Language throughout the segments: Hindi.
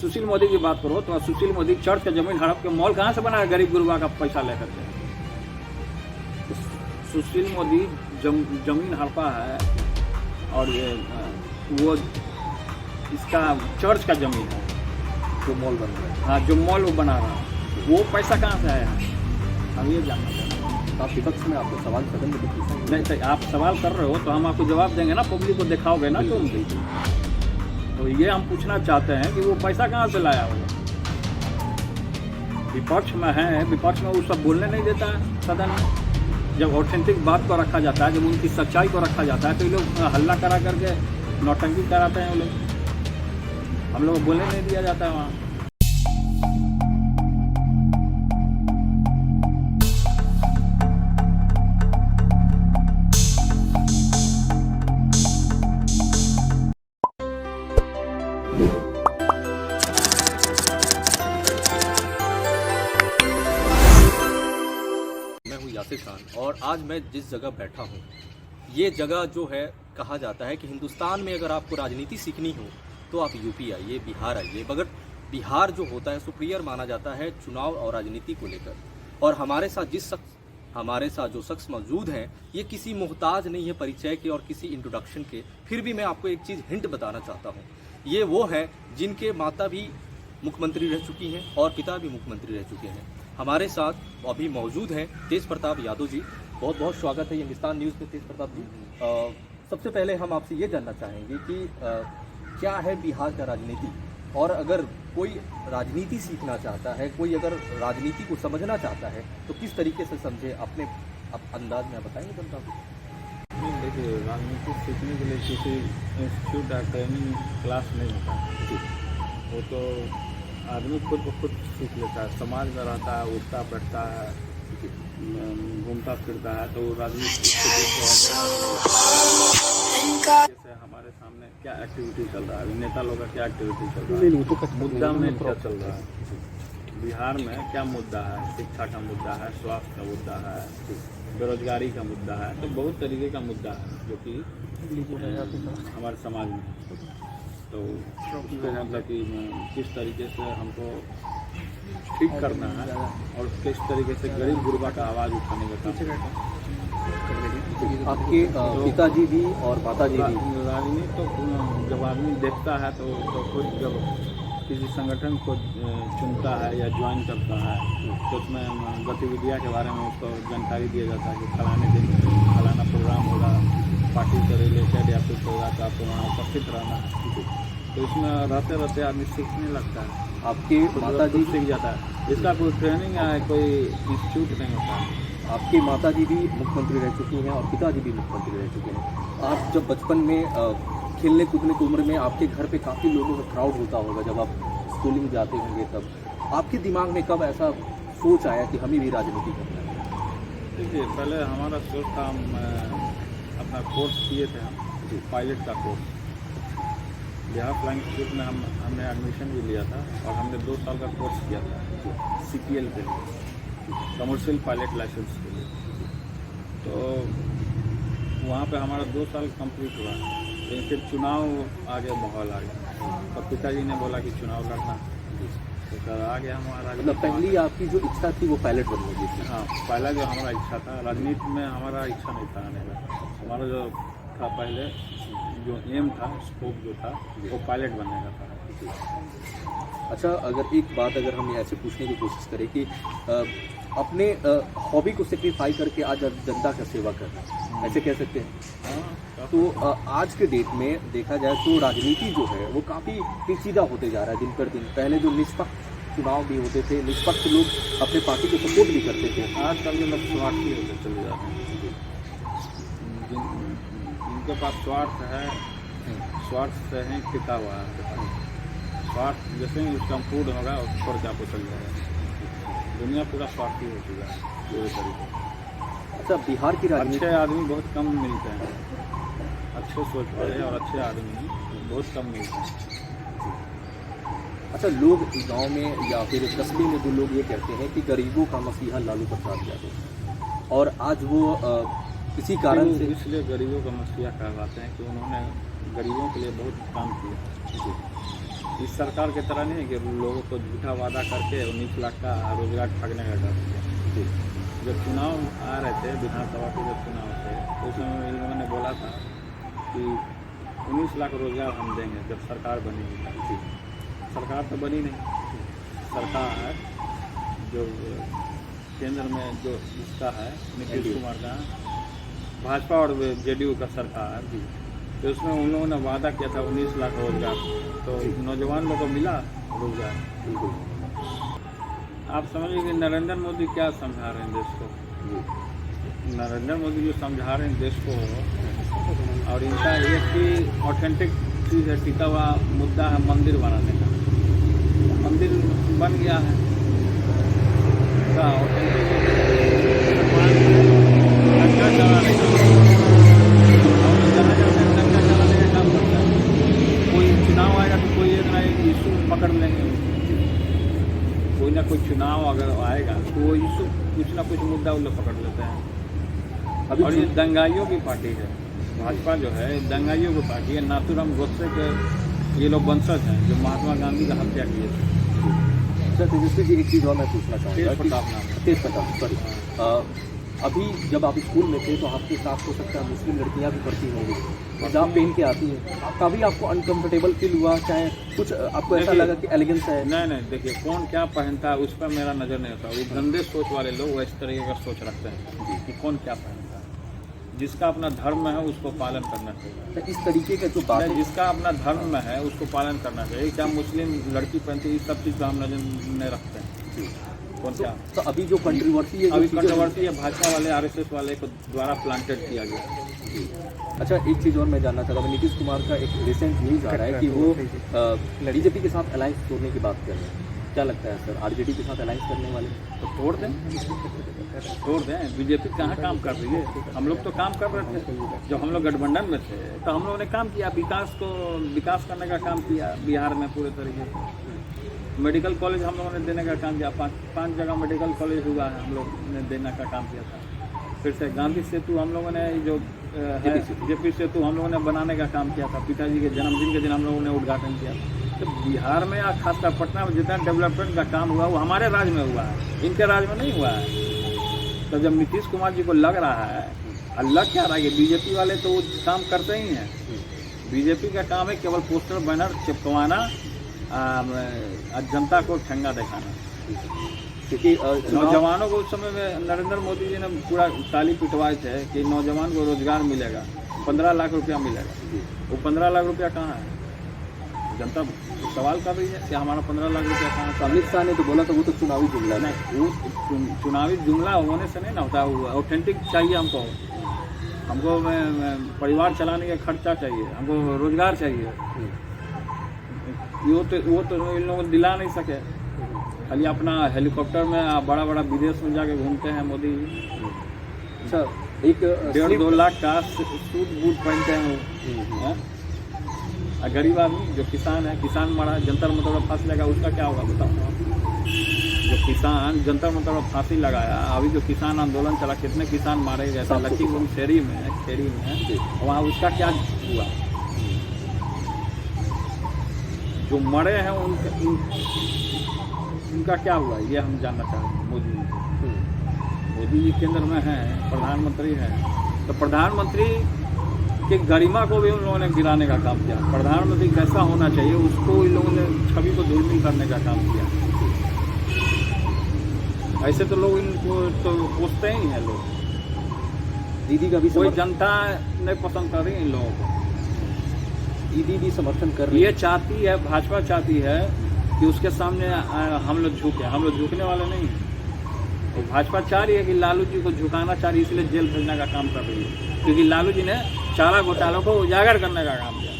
सुशील मोदी की बात करो तो सुशील मोदी चर्च का जमीन हड़प के मॉल कहाँ से बनाया गरीब गुरबा का पैसा लेकर के? सुशील मोदी जमीन हड़पा है और ये वो इसका चर्च का जमीन है जो मॉल बन रहा है। हाँ, जो मॉल वो बना रहा है वो पैसा कहाँ से आया है, हम ये जानना चाहते हैं। आप विपक्ष में आपको सवाल सदन में पूछा नहीं तो आप सवाल कर रहे हो तो हम आपको जवाब देंगे ना, पब्लिक को दिखाओगे ना तुम। तो ये हम पूछना चाहते हैं कि वो पैसा कहाँ से लाया होगा। विपक्ष में है, विपक्ष में वो सब बोलने नहीं देता है सदन में। जब ऑथेंटिक बात को रखा जाता है, जब उनकी सच्चाई को रखा जाता है तो ये लोग हल्ला करा करके नौटंकी कराते हैं। वो लोग हम लोग को बोलने नहीं दिया जाता है वहाँ। यासिर खान और आज मैं जिस जगह बैठा हूँ, ये जगह जो है कहा जाता है कि हिंदुस्तान में अगर आपको राजनीति सीखनी हो तो आप यूपी आइए, बिहार आइए। मगर बिहार जो होता है सुपीरियर माना जाता है चुनाव और राजनीति को लेकर। और हमारे साथ जो शख्स मौजूद हैं ये किसी मोहताज नहीं है परिचय के और किसी इंट्रोडक्शन के। फिर भी मैं आपको एक चीज़ हिंट बताना चाहता हूँ। ये वो है जिनके माता भी मुख्यमंत्री रह चुकी हैं और पिता भी मुख्यमंत्री रह चुके हैं। हमारे साथ अभी मौजूद हैं तेज प्रताप यादव जी। बहुत बहुत स्वागत है हिंदुस्तान न्यूज़ में तेज प्रताप जी। सबसे पहले हम आपसे ये जानना चाहेंगे कि क्या है बिहार का राजनीति, और अगर कोई राजनीति सीखना चाहता है, कोई अगर राजनीति को समझना चाहता है तो किस तरीके से समझे, अपने अंदाज में बताएंगे जनता को। देखिए, राजनीति सीखने के लिए किसी इंस्टीट्यूट या ट्रेनिंग क्लास नहीं होता जी। वो तो आदमी खुद ब खुद सीख लेता है। समाज में रहता है, उठता बैठता है, घूमता फिरता है, तो राजनीति जैसे हमारे सामने क्या एक्टिविटी चल रहा है, नेता लोग का क्या एक्टिविटी चल रहा है, मुद्दा में क्या चल रहा है, बिहार में क्या मुद्दा है, शिक्षा का मुद्दा है, स्वास्थ्य का मुद्दा है, बेरोजगारी का मुद्दा है। तो बहुत तरीके का मुद्दा है जो कि हमारे समाज में। तो उसको मतलब कि किस तरीके से हमको ठीक करना है और किस तरीके से गरीब गुरबा का आवाज़ उठाने का काम। आपके पिताजी भी और माताजी भी राजनीति तो जब आदमी देखता है तो खुद जब किसी संगठन को चुनता है या ज्वाइन करता है तो उसमें गतिविधियाँ के बारे में उसको जानकारी दिया जाता है कि फलाने दिन फलाना प्रोग्राम होगा, पार्टी से रिलेटेड या कुछ होगा तो आपको वहाँ उपस्थित रहना है। तो इसमें रहते रहते आदमी सीखने लगता है। आपके माताजी सीख जाता है। इसका कोई ट्रेनिंग या कोई इंस्टीट्यूट नहीं होता है। आपके माताजी भी मुख्यमंत्री रह चुकी हैं और पिताजी भी मुख्यमंत्री रह चुके हैं। आप जब बचपन में खेलने कूदने की उम्र में आपके घर पे काफ़ी लोगों का क्राउड होता होगा, जब आप स्कूलिंग जाते होंगे तब आपके दिमाग में कब ऐसा सोच आया कि हमें भी राजनीति करना है? देखिए, पहले हमारा सोच था, हम अपना कोर्स किए थे, हम पायलट का कोर्स बिहार फ्लाइंग इंस्टीट्यूट में हमने एडमिशन भी लिया था और हमने 2 साल का कोर्स किया था CPL के लिए, कमर्शियल पायलट लाइसेंस के लिए। तो वहाँ पे हमारा 2 साल कंप्लीट हुआ। लेकिन फिर चुनाव आगे माहौल आ गया, तो पिताजी ने बोला कि चुनाव लड़ना, तो सर आ गया हमारा। मतलब पहली आपकी जो इच्छा थी वो पायलट बनने की थी? हाँ, पहला जो हमारा इच्छा था, राजनीति में हमारा इच्छा नहीं था आने का। हमारा जो था पहले जो एम था, स्कोप जो था, वो पायलट बनने का था। अच्छा, अगर एक बात अगर हम ऐसे पूछने की कोशिश करें कि अपने हॉबी को सेक्रीफाई करके आज जनता का सेवा करना, ऐसे कह सकते हैं? तो आज के डेट में देखा जाए तो राजनीति जो है वो काफ़ी पेचीदा होते जा रहा है दिन पर दिन। पहले जो निष्पक्ष चुनाव भी होते थे, निष्पक्ष लोग अपने पार्टी को सपोर्ट भी करते थे, आजकल के लोग स्वार्थी होते चले जा रहे हैं। जिनके पास स्वार्थ है, स्वार्थ से ही टिका हुआ है। स्वार्थ जैसे ही उसका पूर्ण होगा और छोड़ के आपको चल जाएगा। दुनिया पूरा स्वार्थी हो चुका है पूरे तरीके। अच्छा, बिहार की राजनीति अच्छे आदमी बहुत कम मिलते हैं, अच्छे सोच वाले और अच्छे आदमी बहुत कम मिलते हैं। अच्छा, लोग गांव में या फिर कस्बे में जो लोग ये कहते हैं कि गरीबों का मसीहा लालू प्रसाद यादव, और आज वो किसी कारण से इसलिए गरीबों का मसीहा कहलाते हैं कि उन्होंने गरीबों के लिए बहुत काम किया। इस सरकार की तरह नहीं है कि लोगों को झूठा वादा करके 19 लाख का रोजगार ठगने का डर है। जब चुनाव आ रहे थे, विधानसभा के जब चुनाव थे, तो उस समय इन लोगों ने बोला था कि 19 लाख रोजगार हम देंगे जब सरकार बनेगी। सरकार तो बनी नहीं। सरकार जो केंद्र में जो इसका है नीतीश कुमार का, भाजपा और जेडीयू का सरकार, तो उसमें उन लोगों ने वादा किया था 19 लाख रोजगार, तो नौजवान लोगों को मिला रोजगार। बिल्कुल। आप समझिए कि नरेंद्र मोदी क्या समझा रहे हैं देश को। नरेंद्र मोदी जो समझा रहे हैं देश को, और इनका एक ही ऑथेंटिक चीज़ है, टिका हुआ मुद्दा है मंदिर बनाने का। मंदिर बन गया है, ऑथेंटिक दंगा चलाने का, दंगा चलाने का काम करता है। कोई चुनाव आएगा तो कोई एक ना एक इशू पकड़ लेंगे, कोई ना कोई चुनाव अगर आएगा तो वो इशू कुछ ना कुछ मुद्दा वो लोग पकड़ लेते हैं। और ये दंगाइयों की पार्टी है, भाजपा जो है दंगाइयों की पार्टी है। नाथूराम गोडसे के ये लोग वंशज हैं जो महात्मा गांधी का हत्या किए थे। सर तेजस्वी जी, एक चीज़ और मैं पूछना चाहूँगा। तेज प्रताप, सॉरी। अभी जब आप स्कूल में थे तो आपके साथ हो सकता है मुस्लिम लड़कियां भी पढ़ती होंगी, हिजाब पहन के आती हैं, कभी आपको अनकंफर्टेबल फील हुआ, चाहे कुछ आपको ऐसा लगा कि एलिगेंस है? नहीं, देखिए कौन क्या पहनता है उस पर मेरा नज़र नहीं होता। वो गंदे सोच वाले लोग वो इस तरीके का सोच रखते हैं कि कौन क्या पहनता है। जिसका अपना धर्म है उसको पालन करना चाहिए। तो इस तरीके का जो बात है, जिसका अपना धर्म में है उसको पालन करना चाहिए। क्या मुस्लिम लड़की पहनती है, इस सब चीज़ का हम नजर नहीं रखते हैं। कौन क्या? तो अभी जो कंट्रोवर्सी है, अभी कंट्रोवर्सी है भाजपा वाले RSS वाले को द्वारा प्लांटेड किया गया। अच्छा, एक चीज़ और मैं जानना चाहता हूँ। नीतीश कुमार का एक रिसेंट न्यूज़ आ रहा है कि वो बीजेपी के साथ अलायंस तोड़ने की बात कर रहे हैं। क्या लगता है सर, RJD के साथ अलायंस करने वाले? तो तोड़ दें। बीजेपी कहाँ काम कर रही है? हम लोग तो काम कर रहे थे जब हम लोग गठबंधन में थे, तो हम लोगों ने काम किया, विकास करने का काम किया बिहार में पूरे तरीके से। मेडिकल कॉलेज हम लोगों ने देने का काम किया, पाँच जगह मेडिकल कॉलेज हुआ है, हम लोग ने देने का काम किया था। फिर से गांधी सेतु हम लोगों ने जो है JP सेतु हम लोगों ने बनाने का काम किया था। पिताजी के जन्मदिन के दिन हम लोगों ने उद्घाटन किया था। तो बिहार में या खासकर पटना में जितना डेवलपमेंट का काम हुआ वो हमारे राज्य में हुआ है, इनके राज्य में नहीं हुआ है। तो जब नीतीश कुमार जी को लग रहा है, और लग क्या रहा है कि बीजेपी वाले तो वो काम करते ही हैं। बीजेपी का काम है केवल पोस्टर बैनर चिपकवाना, जनता को ठंगा दिखाना। क्योंकि नौजवानों को उस समय में नरेंद्र मोदी जी ने पूरा ताली पिटवाए थे कि नौजवान को रोजगार मिलेगा, 15 लाख रुपया मिलेगा। वो 15 लाख रुपया कहाँ है? जनता सवाल कर रही है कि हमारा 15 लाख रुपया कहाँ है? अमित शाह ने तो बोला था वो तो चुनावी जुमला है। नहीं, वो चुनावी जुमला होने से नहीं ना होता, वो ऑथेंटिक चाहिए हमको। परिवार चलाने का खर्चा चाहिए, हमको रोजगार चाहिए। वो तो इन लोगों को दिला नहीं सके। खाली अपना हेलीकॉप्टर में बड़ा विदेश में जाके घूमते हैं मोदी जी। अच्छा, एक 1.5-2 लाख का सूट बूट पहनते हैं। गरीब आदमी जो किसान है, किसान मरा, जंतर मंतर में फांसी लगा, उसका क्या होगा बताओ? जो किसान जंतर मंतर में फांसी लगाया, अभी जो किसान आंदोलन चला, कितने किसान मारे गए थे लखीमपुर खेड़ी में, वहाँ उसका क्या हुआ? जो मरे हैं उनका क्या हुआ, ये हम जानना चाहते हैं। मोदी जी केंद्र में हैं, प्रधानमंत्री हैं, तो प्रधानमंत्री की गरिमा को भी उन लोगों ने गिराने का काम किया। प्रधानमंत्री कैसा होना चाहिए उसको इन लोगों ने छवि को धूमिल करने का काम किया। ऐसे तो लोग इनको तो पूछते ही हैं लोग। दीदी का भी कोई जनता नहीं पसंद कर रही है इन लोगों को। दीदी भी समर्थन कर रही है। ये चाहती है, भाजपा चाहती है कि उसके सामने हम लोग झुके। हम लोग झुकने वाले नहीं हैं। तो भाजपा चाह रही है कि लालू जी को झुकाना चाह रही है, इसलिए जेल भेजने का काम कर रही है। क्योंकि लालू जी ने चारा घोटालों को उजागर करने का काम किया।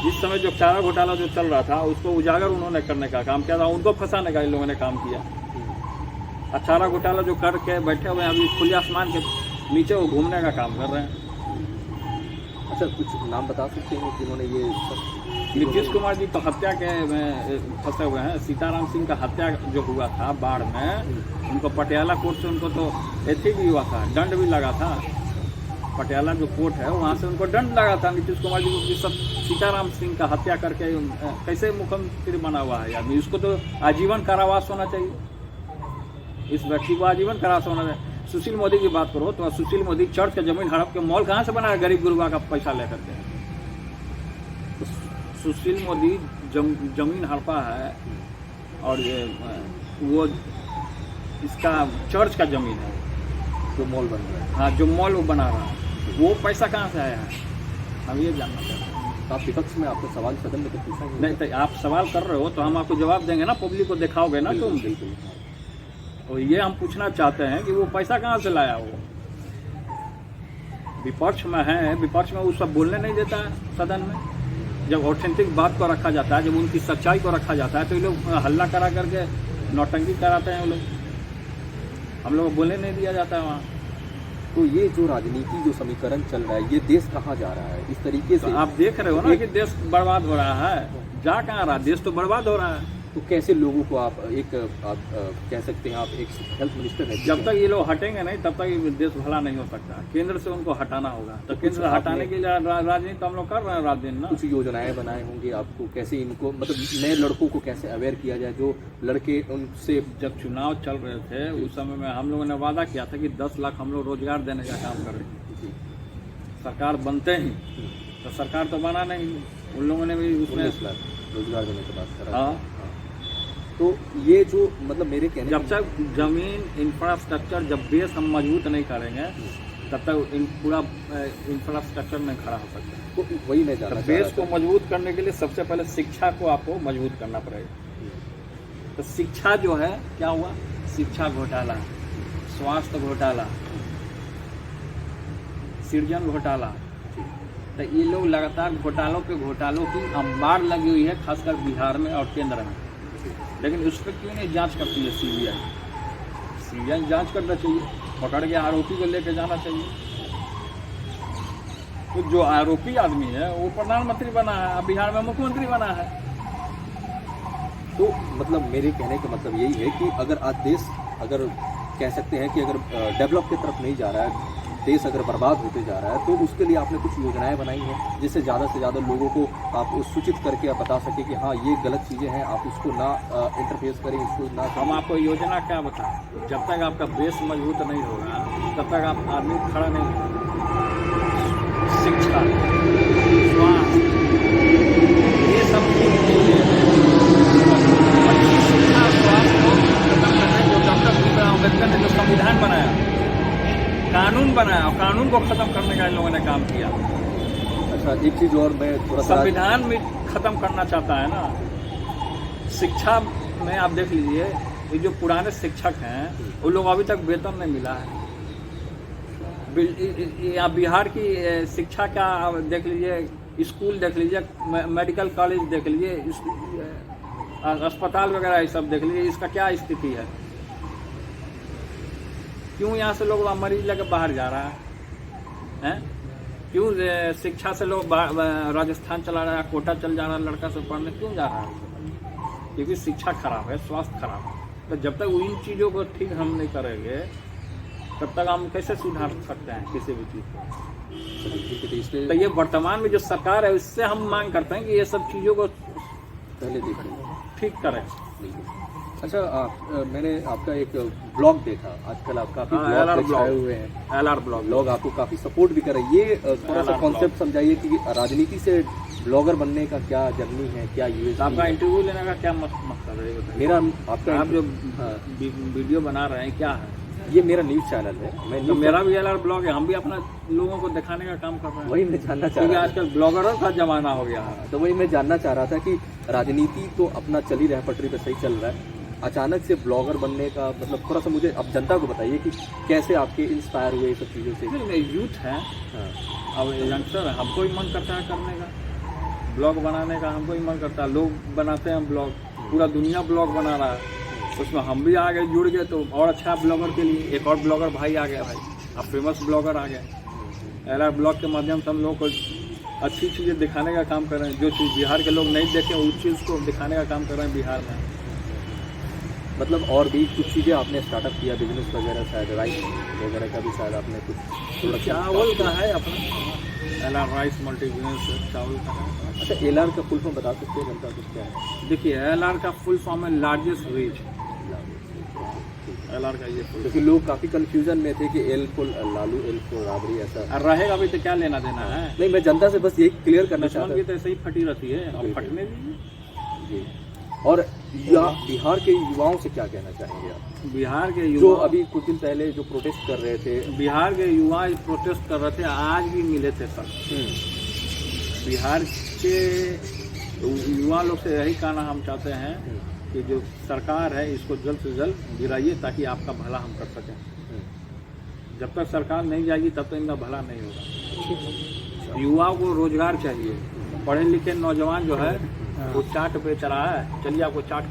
जिस समय जो चारा घोटाला जो चल रहा था उसको उजागर उन्होंने करने का काम किया था, उनको फंसाने का इन लोगों ने काम किया। और चारा घोटाला जो करके बैठे हुए हैं अभी खुले आसमान के नीचे वो घूमने का काम कर रहे हैं। अच्छा, कुछ नाम बता सकते हैं कि उन्होंने ये नीतीश कुमार जी तो हत्या के में फंसे हुए हैं। सीताराम सिंह का हत्या जो हुआ था बाढ़ में, उनको पटियाला कोर्ट से उनको तो एथी भी हुआ था, दंड भी लगा था। पटियाला जो कोर्ट है वहाँ से उनको दंड लगा था। नीतीश कुमार जी को सब सीताराम सिंह का हत्या करके कैसे मुख्यमंत्री बना हुआ है आदमी? उसको तो आजीवन कारावास होना चाहिए, इस व्यक्ति को आजीवन कारावास होना चाहिए। सुशील मोदी की बात करो तो सुशील मोदी चर्च का जमीन हड़प के मॉल कहाँ से बनाया गरीब गुरुआ का पैसा लेकर के? सुशील मोदी जमीन हड़पा है और ये वो इसका चर्च का जमीन है जो मॉल बन रहा है। हाँ, जो मॉल वो बना रहा है, वो पैसा कहाँ से आया है, हम ये जानना चाहते हैं। आप विपक्ष में आपको सवाल सदन में तो पूछा ही नहीं तो आप सवाल कर रहे हो तो हम आपको जवाब देंगे ना, पब्लिक को दिखाओगे ना तुम। बिल्कुल। तो ये हम पूछना चाहते हैं कि वो पैसा कहाँ से लाया? वो विपक्ष में है, विपक्ष में वो सब बोलने नहीं देता है सदन में। जब ऑथेंटिक बात को रखा जाता है, जब उनकी सच्चाई को रखा जाता है तो ये लोग हल्ला करा करके नौटंकी कराते हैं। वो लोग, हम लोग को बोलने नहीं दिया जाता है वहाँ। तो ये जो राजनीति जो समीकरण चल रहा है, ये देश कहाँ जा रहा है इस तरीके से? तो आप देख रहे हो ना कि देश बर्बाद हो रहा है। जा कहाँ रहा, देश तो बर्बाद हो रहा है। तो कैसे लोगों को आप कह सकते हैं, आप एक हेल्थ मिनिस्टर हैं, जब तक ये लोग हटेंगे नहीं तब तक ये देश भला नहीं हो सकता। केंद्र से उनको हटाना होगा। तो केंद्र हटाने के लिए राजनीति तो हम लोग कर रहे हैं रात दिन ना। कुछ योजनाएं बनाए होंगे आपको, कैसे इनको मतलब नए लड़कों को कैसे अवेयर किया जाए, जो लड़के उनसे। जब चुनाव चल रहे थे उस समय में हम लोगों ने वादा किया था कि 10 लाख हम लोग रोजगार देने का काम कर रहे हैं। सरकार बनते ही तो सरकार तो बना नहीं, उन लोगों ने भी उसमें रोजगार देने की बात करा। हाँ, तो ये जो मतलब मेरे कहने, जब तक जमीन इंफ्रास्ट्रक्चर, जब बेस हम मजबूत नहीं करेंगे तब तक पूरा इंफ्रास्ट्रक्चर नहीं खड़ा हो सकता। तो वही मैं जानना चाह रहा बेस को मजबूत करने के लिए सबसे पहले शिक्षा को आपको मजबूत करना पड़ेगा। तो शिक्षा जो है क्या हुआ, शिक्षा घोटाला, स्वास्थ्य घोटाला, सृजन घोटाला। तो ये लोग लगातार घोटालों की अंबार लगी हुई है, खासकर बिहार में और केंद्र में। लेकिन उस पर क्यों नहीं जांच करती है सीबीआई जांच करना चाहिए, पकड़ के आरोपी को लेकर जाना चाहिए। तो जो आरोपी आदमी है वो प्रधानमंत्री बना है, अब बिहार में मुख्यमंत्री बना है। तो मतलब मेरे कहने का मतलब यही है कि अगर आज देश, अगर कह सकते हैं कि अगर डेवलप की तरफ नहीं जा रहा है, देश अगर बर्बाद होते जा रहा है, तो उसके लिए आपने कुछ योजनाएं बनाई हैं जिससे ज़्यादा से ज़्यादा लोगों को आप सूचित करके आप बता सकें कि हाँ ये गलत चीज़ें हैं, आप उसको ना इंटरफेस करें, इसको ना। हम आपको योजना क्या बताएं? जब तक आपका बेस मजबूत नहीं होगा तब तक आप आदमी खड़ा नहीं होगा। शिक्षा, स्वास्थ्य, ये सब शिक्षा स्वास्थ्य को खत्म करने जो डॉक्टर भीमराव अम्बेडकर ने जो संविधान बनाया, कानून बनाया, और कानून को खत्म करने का इन लोगों ने काम किया। अच्छा, एक चीज़ और मैं थोड़ा सा, संविधान में खत्म करना चाहता है ना। शिक्षा में आप देख लीजिए, ये जो पुराने शिक्षक हैं वो लोग अभी तक वेतन नहीं मिला है। आप बिहार की शिक्षा का देख लीजिए, स्कूल देख लीजिए, मेडिकल कॉलेज देख लीजिए, अस्पताल वगैरह ये सब देख लीजिए, इसका क्या स्थिति है? क्यों यहाँ से लोग मरीज लेकर बाहर जा रहा है? क्यों शिक्षा से लोग राजस्थान चला रहा है, कोटा चल जा रहा है लड़का से पढ़ने, क्यों जा रहा है? क्योंकि शिक्षा खराब है, स्वास्थ्य खराब है। तो जब तक इन चीज़ों को ठीक हम नहीं करेंगे तब तक हम कैसे सुधार सकते हैं किसी भी चीज़ को? तो ये वर्तमान में जो सरकार है उससे हम मांग करते हैं कि ये सब चीज़ों को पहले देखें, ठीक करें। अच्छा, मैंने आपका एक ब्लॉग देखा, आजकल आप काफी ब्लॉग छाए हुए हैं, LR ब्लॉग, लोग आपको काफी सपोर्ट भी कर रहे हैं। ये थोड़ा सा कॉन्सेप्ट समझाइए कि राजनीति से ब्लॉगर बनने का क्या जर्नी है, क्या यूएसपी? आपका इंटरव्यू लेने का क्या मकसद है? मेरा आपका, आप जो वीडियो बना रहे हैं क्या है? ये मेरा न्यूज़ चैनल है। मैं तो मेरा भी LR ब्लॉग है, हम भी अपना लोगों को दिखाने का काम कर रहे हैं। वही मैं जानना चाह रहा था, आजकल ब्लॉगरों का जमाना हो गया है। तो वही मैं जानना चाह रहा था कि राजनीति तो अपना चल ही रहा है, पटरी पे सही चल रहा है, अचानक से ब्लॉगर बनने का मतलब थोड़ा सा मुझे अब जनता को बताइए कि कैसे आपके इंस्पायर हुए सब चीज़ों से? नहीं, यूथ है, अब यंगस्टर है, हमको ही मन करता है करने का, ब्लॉग बनाने का हमको ही मन करता है। लोग बनाते हैं ब्लॉग, पूरा दुनिया ब्लॉग बना रहा है, उसमें हम भी आगे जुड़ गए तो और अच्छा ब्लॉगर के लिए एक और ब्लॉगर भाई आ गया, भाई अब फेमस ब्लॉगर आ गया। LR ब्लॉग के माध्यम से हम लोग को अच्छी चीज़ें दिखाने का काम कर रहे हैं, जो चीज़ बिहार के लोग नहीं देखे उस चीज़ को दिखाने का काम कर रहे हैं बिहार में। मतलब और भी कुछ चीज़ें आपने स्टार्टअप किया, बिजनेस वगैरह, शायद राइस वगैरह का भी शायद आपने कुछ, चावल का है अपना LR राइस मल्टीग्रेन चावल का है। अच्छा, LR का फुल फॉर्म बता सकते हैं जनता को क्या है? देखिए LR का फुल फॉर्म है लार्जेस्ट रीच। LR का ये फुल क्योंकि लोग काफ़ी कंफ्यूजन में थे कि L full Lalu, L full Rabri, ऐसा और रहेगा भी तो क्या लेना देना है। नहीं, मैं जनता से बस यही क्लियर करना दुश्मन चाहता की तो ऐसे ही फटी रहती है, अब बिल्कुल। फटने दीजिए। हूँ जी। और बिहार के युवाओं से क्या कहना चाहेंगे आप, बिहार के जो युवा, अभी कुछ दिन पहले जो प्रोटेस्ट कर रहे थे? बिहार के युवा प्रोटेस्ट कर रहे थे, आज भी मिले थे सर। बिहार के युवा लोग से यही कहना हम चाहते हैं कि जो सरकार है इसको जल्द से जल्द गिराइए ताकि आपका भला हम कर सकें। जब तक सरकार नहीं जाएगी तब तक इनका भला नहीं होगा। युवाओं को रोजगार चाहिए। पढ़े लिखे नौजवान जो है वो चाट बेच रहा है, चलिए आपको चाट